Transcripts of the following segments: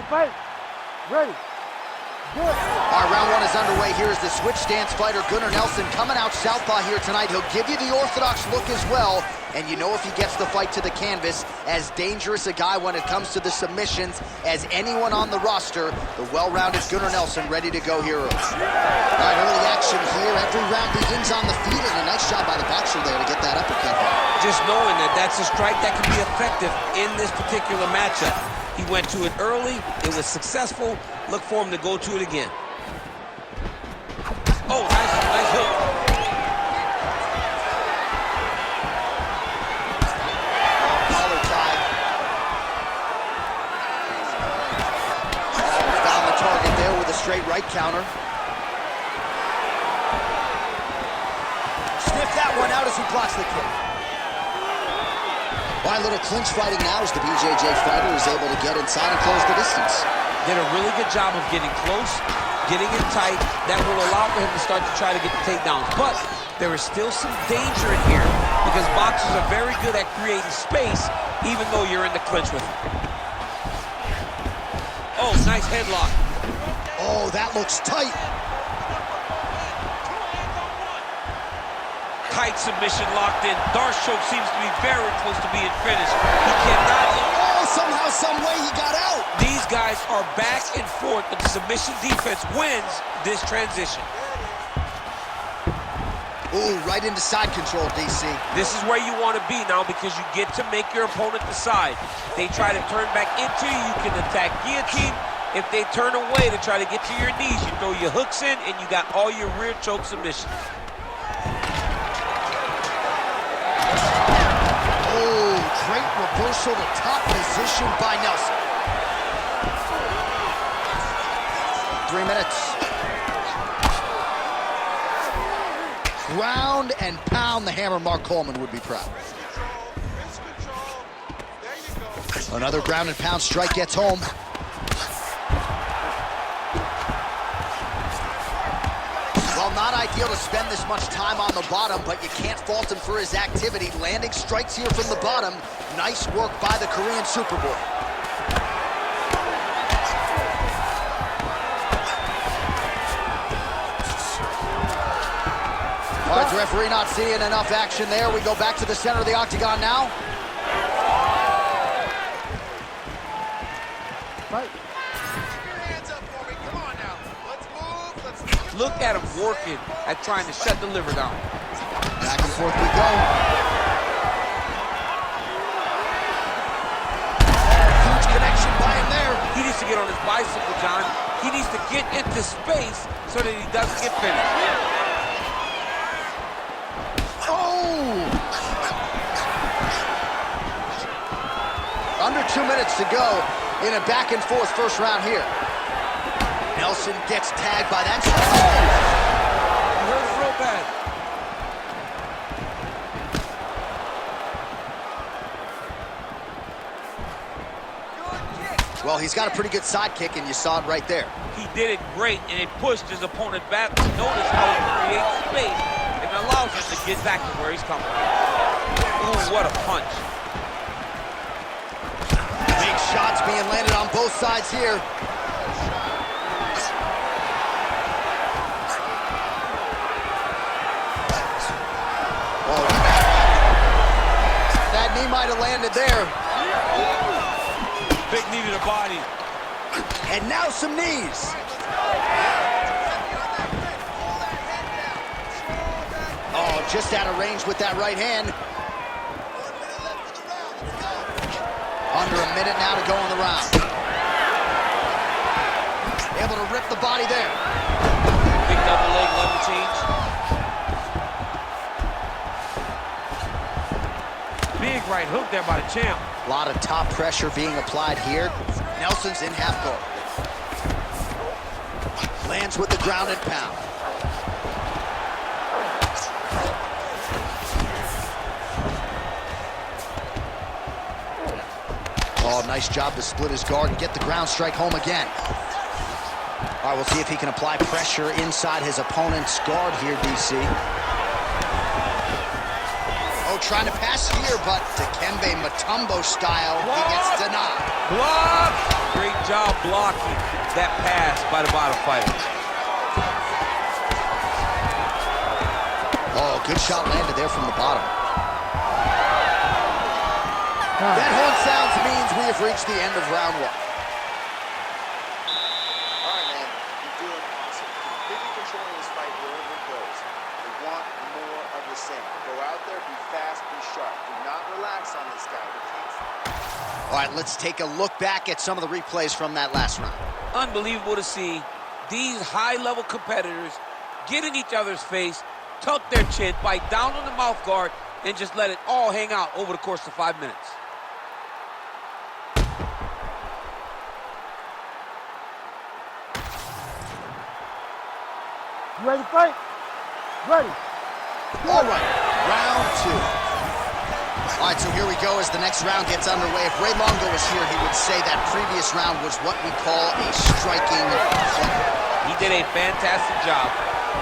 Fight. Ready. Good. All right, round one is underway. Here is the switch stance fighter, Gunnar Nelson, coming out southpaw here tonight. He'll give you the orthodox look as well. And you know if he gets the fight to the canvas, as dangerous a guy when it comes to the submissions as anyone on the roster, the well-rounded Gunnar Nelson ready to go here early. All right, early action here. Every round begins on the feet, and a nice job by the boxer there to get that uppercut. Just knowing that that's a strike that can be effective in this particular matchup. He went to it early. It was successful. Look for him to go to it again. Oh, nice hook. Straight right counter. Sniff that one out as he blocks the kick. Why, a little clinch fighting now as the BJJ fighter is able to get inside and close the distance. Did a really good job of getting close, getting in tight. That will allow for him to start to try to get the takedowns. But there is still some danger in here because boxers are very good at creating space even though you're in the clinch with them. Oh, nice headlock. Oh, that looks tight. Tight submission locked in. Darchoke seems to be very close to being finished. He cannot. Oh, somehow, some way he got out. These guys are back and forth, but the submission defense wins this transition. Ooh, right into side control, DC. This is where you want to be now because you get to make your opponent decide. They try to turn back into you, you can attack guillotine. If they turn away to try to get to your knees, you throw your hooks in and you got all your rear choke submissions. Oh, great reversal to top position by Nelson. 3 minutes. Ground and pound, the hammer. Mark Coleman would be proud. Another ground and pound strike gets home. Well, not ideal to spend this much time on the bottom, but you can't fault him for his activity. Landing strikes here from the bottom. Nice work by the Korean Superboy. All right, the referee not seeing enough action there. We go back to the center of the octagon now. Fight. Look at him working at trying to shut the liver down. Back and forth we go. Huge connection by him there. He needs to get on his bicycle, John. He needs to get into space so that he doesn't get finished. Oh! Under 2 minutes to go in a back and forth first round here. Nelson gets tagged by that. Oh! He hurt it real bad. Well, he's got a pretty good side kick, and you saw it right there. He did it great, and it pushed his opponent back. Notice how he creates space and allows him to get back to where he's coming from. Ooh, what a punch. Big shots being landed on both sides here. That knee might have landed there. Big knee to the body. And now some knees. Oh, just out of range with that right hand. Under a minute now to go in the round. Able to rip the body there. Big double leg level change. Big right hook there by the champ. A lot of top pressure being applied here. Nelson's in half guard. Lands with the ground and pound. Oh, nice job to split his guard and get the ground strike home again. All right, we'll see if he can apply pressure inside his opponent's guard here, DC. Oh, trying to pass here, but Dikembe Mutombo style, he gets denied. Block! Great job blocking that pass by the bottom fighter. Oh, good shot landed there from the bottom. That horn sounds means we have reached the end of round one. All right, man, you're doing awesome. Completely controlling this fight wherever it goes. We want more of the same. Go out there, be fast, be sharp. Do not relax on this guy. We can't... All right, let's take a look back at some of the replays from that last round. Unbelievable to see these high-level competitors get in each other's face, tuck their chin, bite down on the mouth guard, and just let it all hang out over the course of 5 minutes. You ready to fight? Ready. All right, round two. All right, so here we go as the next round gets underway. If Ray Longo was here, he would say that previous round was what we call a striking club. He did a fantastic job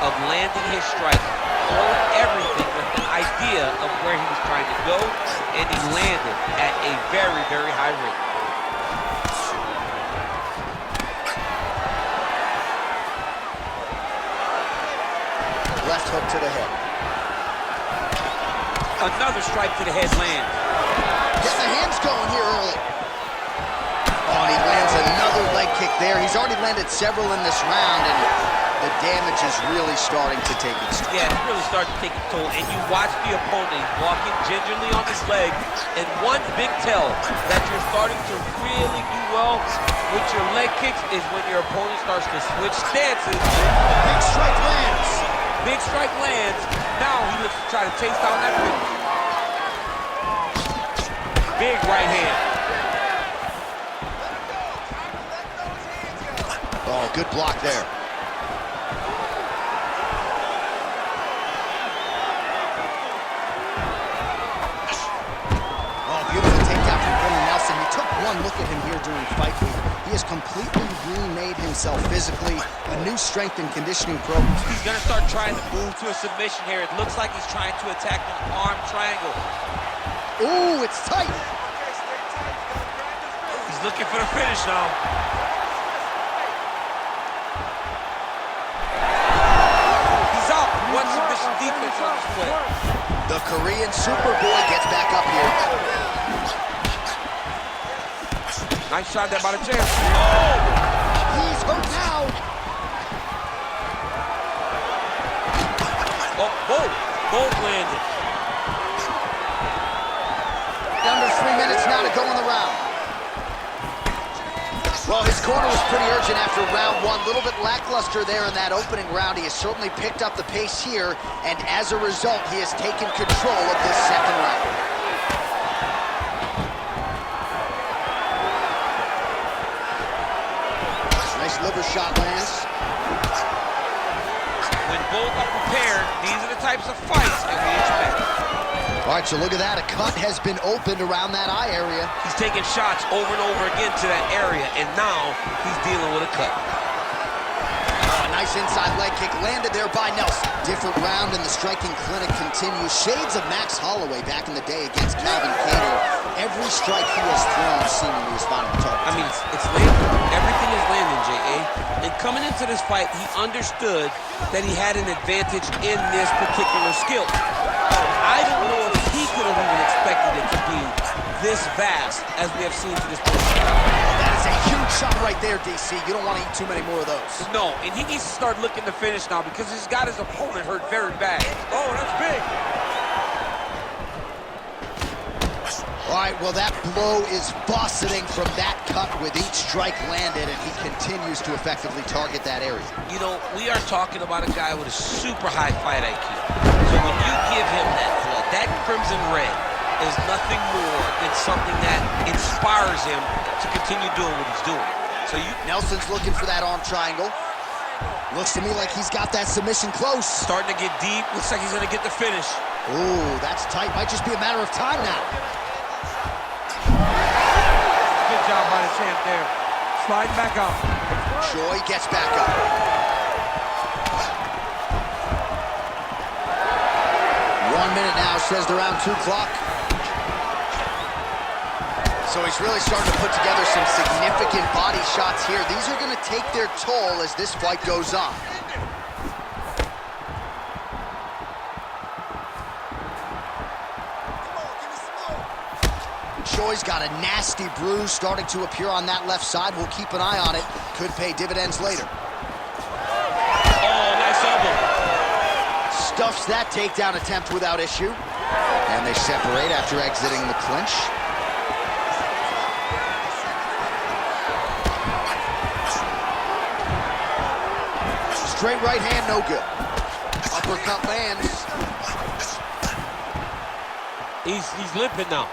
of landing his strike, throwing everything with an idea of where he was trying to go, and he landed at a very, very high rate. Left hook to the head. Another strike to the head lands. Get the hands going here early. Oh, and he lands another leg kick there. He's already landed several in this round, and the damage is really starting to take its toll. Yeah, it's really starting to take its toll, and you watch the opponent. He's walking gingerly on his leg, and one big tell that you're starting to really do well with your leg kicks is when your opponent starts to switch stances. Big strike lands. Big strike lands. Now he looks to try to chase down that finish. Big right hand. Oh, good block there. Oh, beautiful takedown from Gunnar Nelson. He took one look at him here during fight week. He has completely remade himself physically, a new strength and conditioning program. He's gonna start trying to move to a submission here. It looks like he's trying to attack an arm triangle. Ooh, it's tight. He's looking for the finish now. He's out. One submission defense on this play. The Korean Superboy gets back up here. Nice shot there by the champ. He's hurt now. Oh, both landed. Under 3 minutes now to go in the round. Well, his corner was pretty urgent after round one. A little bit lackluster there in that opening round. He has certainly picked up the pace here, and as a result, he has taken control of this second round. Liver shot lands. When both are prepared, these are the types of fights that we expect. All right, so look at that. A cut has been opened around that eye area. He's taking shots over and over again to that area, and now he's dealing with a cut. Oh, a nice inside leg kick landed there by Nelson. Different round and the striking clinic continues. Shades of Max Holloway back in the day against Calvin Kattar. Every strike he has thrown seemingly is finding the target. I mean, it's landing. Everything is landing, J.A. And coming into this fight, he understood that he had an advantage in this particular skill. I don't know if he could have even expected it to be this vast as we have seen to this point. That is a huge shot right there, DC. You don't want to eat too many more of those. No, and he needs to start looking to finish now because he's got his opponent hurt very bad. Oh, that's big. All right, well, that blow is buffeting from that cut with each strike landed, and he continues to effectively target that area. You know, we are talking about a guy with a super high fight IQ. So when you give him that blood, that crimson red is nothing more than something that inspires him to continue doing what he's doing. So Nelson's looking for that arm triangle. Looks to me like he's got that submission close. Starting to get deep. Looks like he's going to get the finish. Ooh, that's tight. Might just be a matter of time now. Good job by the champ there. Sliding back out. Joy gets back up. 1 minute now, says the round 2 clock. So he's really starting to put together some significant body shots here. These are going to take their toll as this fight goes on. Choi's got a nasty bruise starting to appear on that left side. We'll keep an eye on it. Could pay dividends later. Oh, nice elbow. Stuffs that takedown attempt without issue. And they separate after exiting the clinch. Straight right hand, no good. Uppercut lands. He's limping now.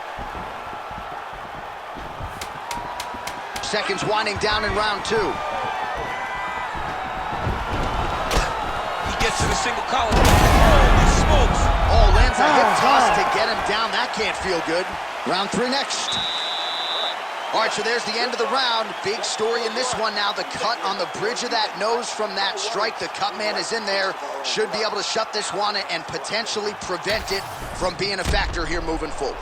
Seconds winding down in round 2. He gets to the single collar. Holy smokes. Oh, lands a hip toss to get him down. That can't feel good. Round 3 next. All right, so there's the end of the round. Big story in this one now. The cut on the bridge of that nose from that strike. The cut man is in there. Should be able to shut this one and potentially prevent it from being a factor here moving forward.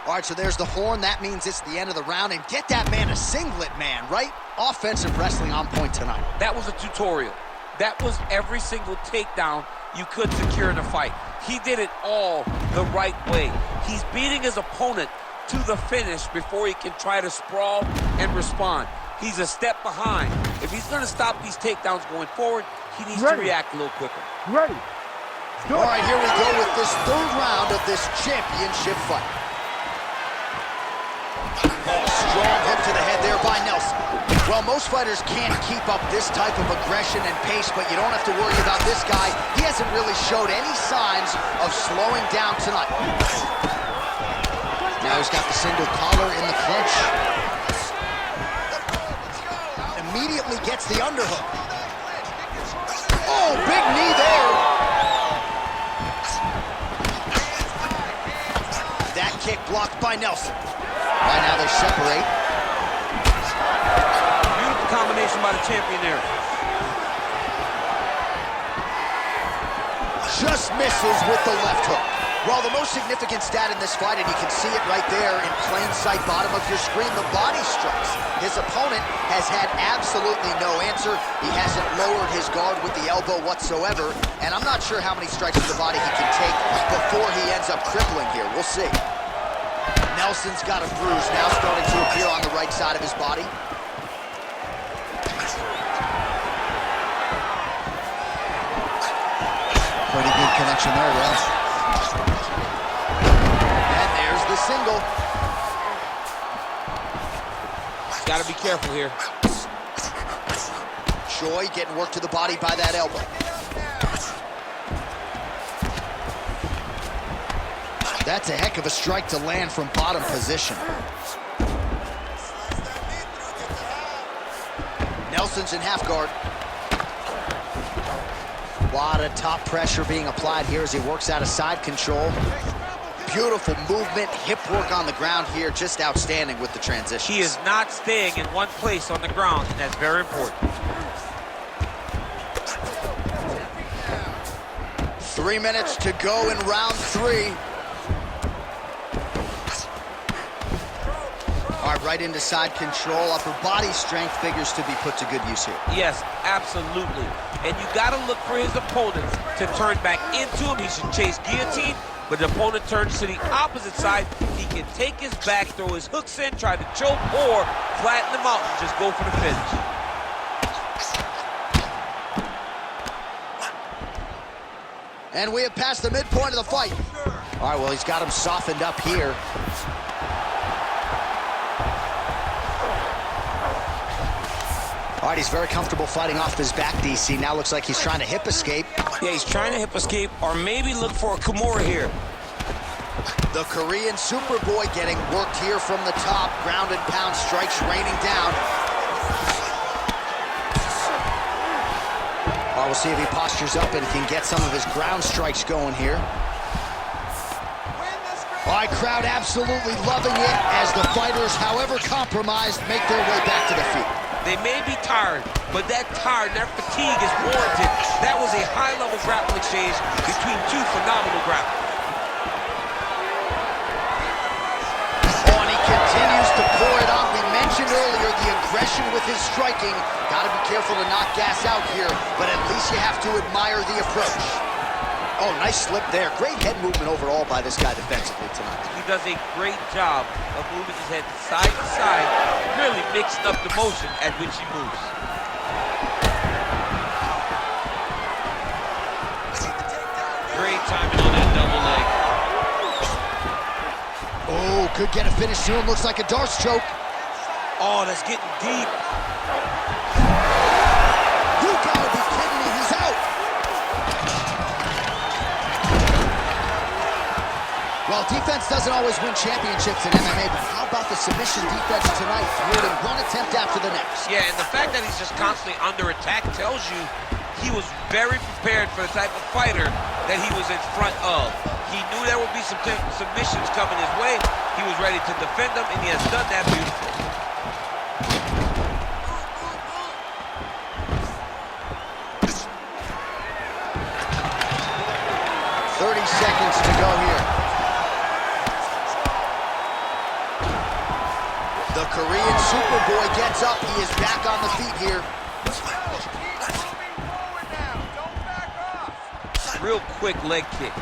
All right, so there's the horn. That means it's the end of the round. And get that man a singlet, man, right? Offensive wrestling on point tonight. That was a tutorial. That was every single takedown you could secure in a fight. He did it all the right way. He's beating his opponent to the finish before he can try to sprawl and respond. He's a step behind. If he's going to stop these takedowns going forward, he needs to react a little quicker. Ready. All right, here we go with this 3rd round of this championship fight. Strong hook to the head there by Nelson. Well, most fighters can't keep up this type of aggression and pace, but you don't have to worry about this guy. He hasn't really showed any signs of slowing down tonight. Now he's got the single collar in the clinch. Immediately gets the underhook. Oh, big knee there. That kick blocked by Nelson. Right now they separate. Beautiful combination by the champion there. Just misses with the left hook. Well, the most significant stat in this fight, and you can see it right there in plain sight, bottom of your screen, the body strikes. His opponent has had absolutely no answer. He hasn't lowered his guard with the elbow whatsoever, and I'm not sure how many strikes to the body he can take before he ends up crippling here. We'll see. Nelson's got a bruise now starting to appear on the right side of his body. Pretty good connection there, Russ. And there's the single. Got to be careful here. Choi getting worked to the body by that elbow. That's a heck of a strike to land from bottom position. Nelson's in half guard. A lot of top pressure being applied here as he works out of side control. Beautiful movement, hip work on the ground here, just outstanding with the transition. He is not staying in one place on the ground, and that's very important. 3 minutes to go in round 3. All right, right into side control. Upper body strength figures to be put to good use here. Yes, absolutely. And you got to look for his opponents to turn back into him. He should chase guillotine, but the opponent turns to the opposite side. He can take his back, throw his hooks in, try to choke, or flatten him out and just go for the finish. And we have passed the midpoint of the fight. All right, well, he's got him softened up here. All right, he's very comfortable fighting off his back, DC. Now looks like he's trying to hip escape. Yeah, he's trying to hip escape or maybe look for a Kimura here. The Korean Superboy getting worked here from the top. Ground and pound strikes raining down. All right, we'll see if he postures up and can get some of his ground strikes going here. All right, crowd absolutely loving it as the fighters, however compromised, make their way back to the feet. They may be tired, but that tired, that fatigue is warranted. That was a high-level grappling exchange between two phenomenal grapplers. mentioned earlier, the aggression with his striking. Got to be careful to not gas out here, but at least you have to admire the approach. Oh, nice slip there. Great head movement overall by this guy defensively tonight. He does a great job of moving his head side to side, really mixing up the motion at which he moves. Great timing on that double leg. Oh, could get a finish soon. Looks like a Darce choke. Oh, that's getting deep. You gotta be kidding me. He's out. Well, defense doesn't always win championships in MMA, but how about the submission defense tonight? Thwarting one attempt after the next. Yeah, and the fact that he's just constantly under attack tells you he was very prepared for the type of fighter that he was in front of. He knew there would be some submissions coming his way. He was ready to defend them, and he has done that beautifully. Seconds to go here. The Korean Superboy gets up. He is back on the feet here. Real quick leg kick.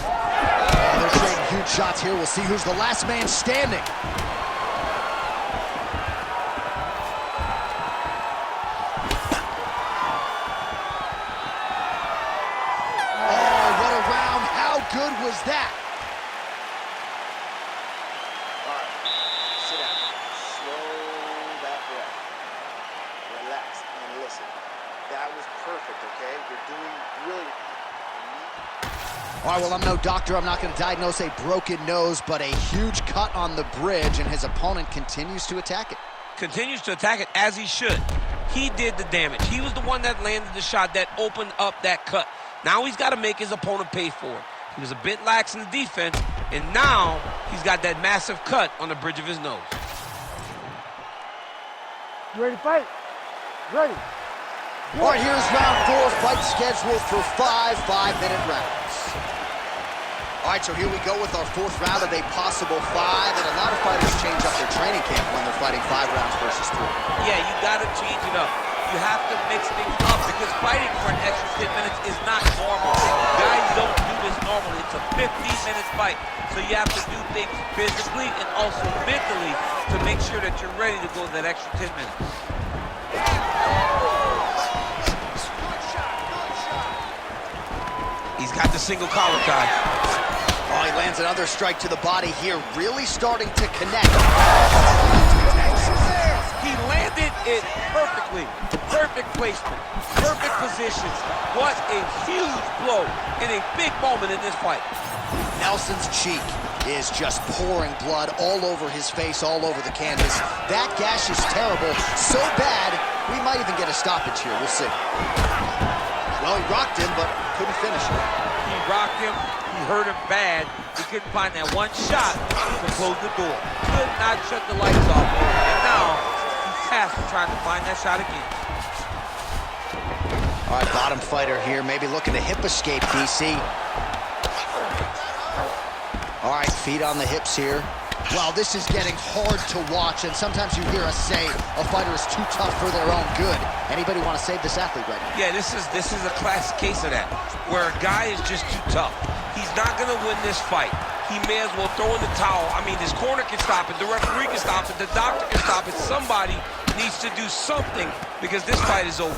Oh, they're trading huge shots here. We'll see who's the last man standing. Good was that? All right, sit down. Slow that breath. Relax and listen. That was perfect, okay? You're doing brilliant. All right, well, I'm no doctor. I'm not going to diagnose a broken nose, but a huge cut on the bridge, and his opponent continues to attack it. Continues to attack it as he should. He did the damage. He was the one that landed the shot that opened up that cut. Now he's got to make his opponent pay for it. He was a bit lax in the defense, and now he's got that massive cut on the bridge of his nose. You ready to fight? Ready. All right, here's round 4, fight scheduled for 5 5-minute rounds. All right, so here we go with our 4th round of a possible 5, and a lot of fighters change up their training camp when they're fighting 5 rounds versus 3. Yeah, you got to change it up. You have to mix things up because fighting for an extra 10 minutes is not normal. Guys don't do this normally. It's a 15-minute fight, so you have to do things physically and also mentally to make sure that you're ready to go that extra 10 minutes. He's got the single collar tie. Oh, he lands another strike to the body here, really starting to connect. He landed it perfectly. Perfect placement, perfect positions. What a huge blow in a big moment in this fight. Nelson's cheek is just pouring blood all over his face, all over the canvas. That gash is terrible, so bad, we might even get a stoppage here. We'll see. Well, he rocked him, but couldn't finish him. He rocked him. He hurt him bad. He couldn't find that one shot to close the door. Could not shut the lights off. And now he's tasked with trying to find that shot again. All right, bottom fighter here, maybe looking to hip escape, DC. All right, feet on the hips here. Wow, this is getting hard to watch, and sometimes you hear us say a fighter is too tough for their own good. Anybody want to save this athlete right now? Yeah, this is a classic case of that, where a guy is just too tough. He's not going to win this fight. He may as well throw in the towel. I mean, his corner can stop it, the referee can stop it, the doctor can stop it. Somebody needs to do something because this fight is over.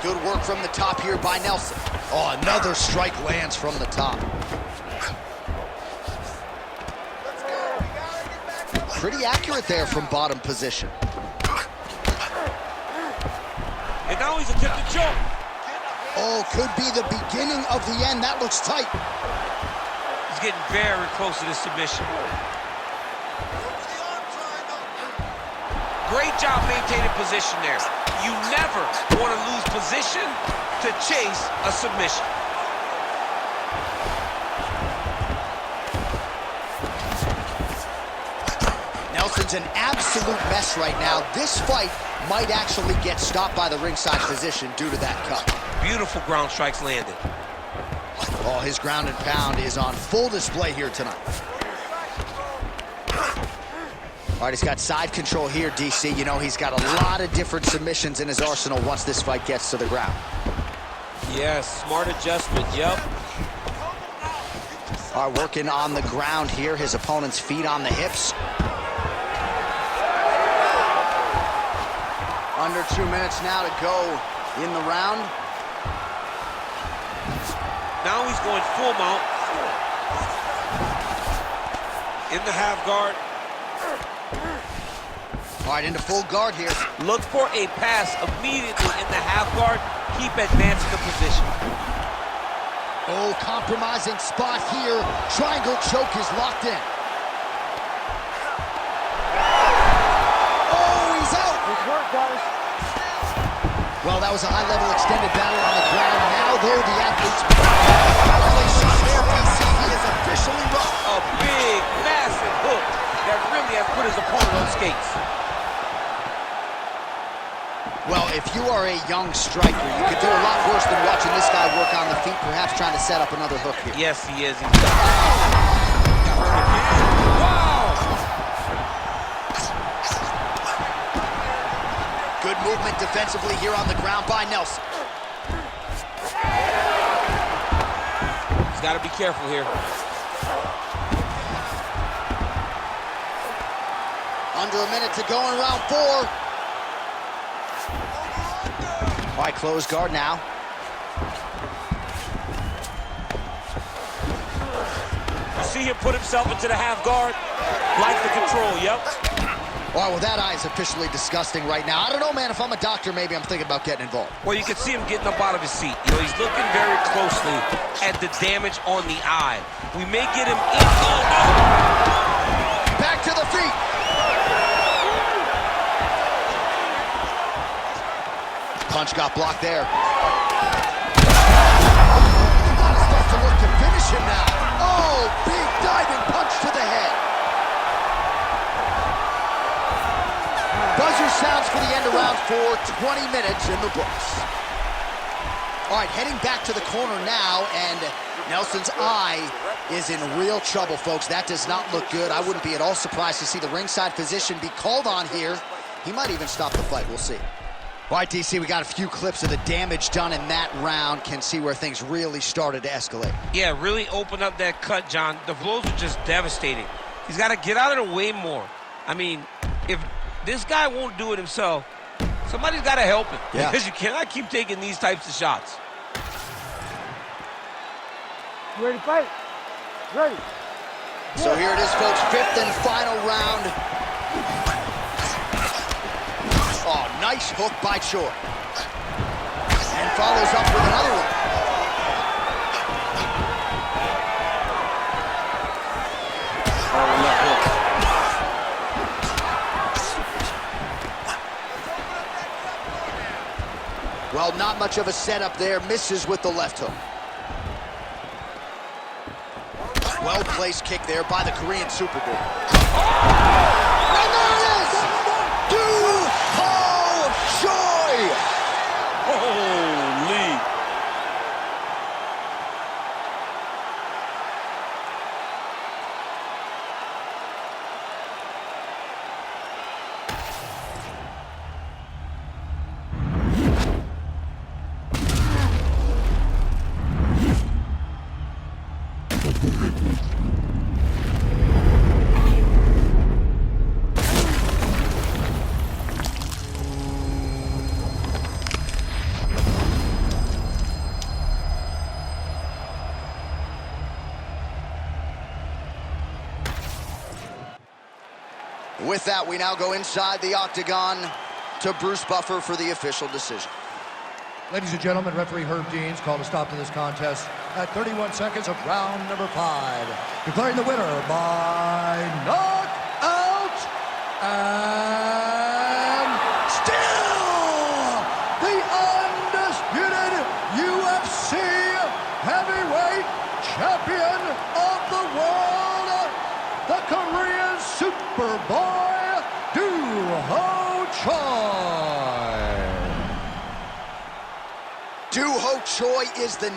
Good work from the top here by Nelson. Oh, another strike lands from the top. Pretty accurate there from bottom position. And now he's attempting to choke. Oh, could be the beginning of the end. That looks tight. He's getting very close to this submission. Great job maintaining position there. You never want to lose position to chase a submission. Nelson's an absolute mess right now. This fight might actually get stopped by the ringside physician due to that cut. Beautiful ground strikes landed. Oh, his ground and pound is on full display here tonight. All right, he's got side control here, DC. You know, he's got a lot of different submissions in his arsenal once this fight gets to the ground. Yes, smart adjustment, yep. All right, working on the ground here. His opponent's feet on the hips. Under 2 minutes now to go in the round. Now he's going full mount. In the half guard. All right, into full guard here. Look for a pass immediately in the half guard. Keep advancing the position. Oh, compromising spot here. Triangle choke is locked in. Oh, he's out. Good work, guys. Well, that was a high-level extended battle on the ground. Now, though, the athletes... There, DC, he is officially rocked. A big, massive hook that really has put his opponent on skates. Well, if you are a young striker, you could do a lot worse than watching this guy work on the feet, perhaps trying to set up another hook here. Yes, he is. He's wow! Good movement defensively here on the ground by Nelson. He's got to be careful here. Under a minute to go in round 4. All right, close guard now. You see him put himself into the half guard. Like the control, yep. All right, well, that eye is officially disgusting right now. I don't know, man. If I'm a doctor, maybe I'm thinking about getting involved. Well, you can see him getting up out of his seat. You know, he's looking very closely at the damage on the eye. We may get him in. Oh, no! Back to the feet. Punch got blocked there. Starts to look to finish him now. Oh, big diving punch to the head. Buzzer sounds for the end of round 4, 20 minutes in the books. All right, heading back to the corner now, and Nelson's eye is in real trouble, folks. That does not look good. I wouldn't be at all surprised to see the ringside physician be called on here. He might even stop the fight. We'll see. All right, DC, we got a few clips of the damage done in that round. Can see where things really started to escalate. Yeah, really open up that cut, John. The blows are just devastating. He's got to get out of the way more. I mean, if this guy won't do it himself, somebody's got to help him. Yeah. Because you cannot keep taking these types of shots. You ready to fight? Ready. So here it is, folks, 5th and final round. Oh, nice hook by Choi. And follows up with another one. Well, not much of a setup there. Misses with the left hook. Well-placed kick there by the Korean Superboy. And there it is! Choi! Holy! With that, we now go inside the octagon to Bruce Buffer for the official decision. Ladies and gentlemen, referee Herb Deans called a stop to this contest at 31 seconds of round number 5, declaring the winner by knockout and still the undisputed UFC heavyweight champion of the world, the Korean Superboy, Do-Ho Choi is the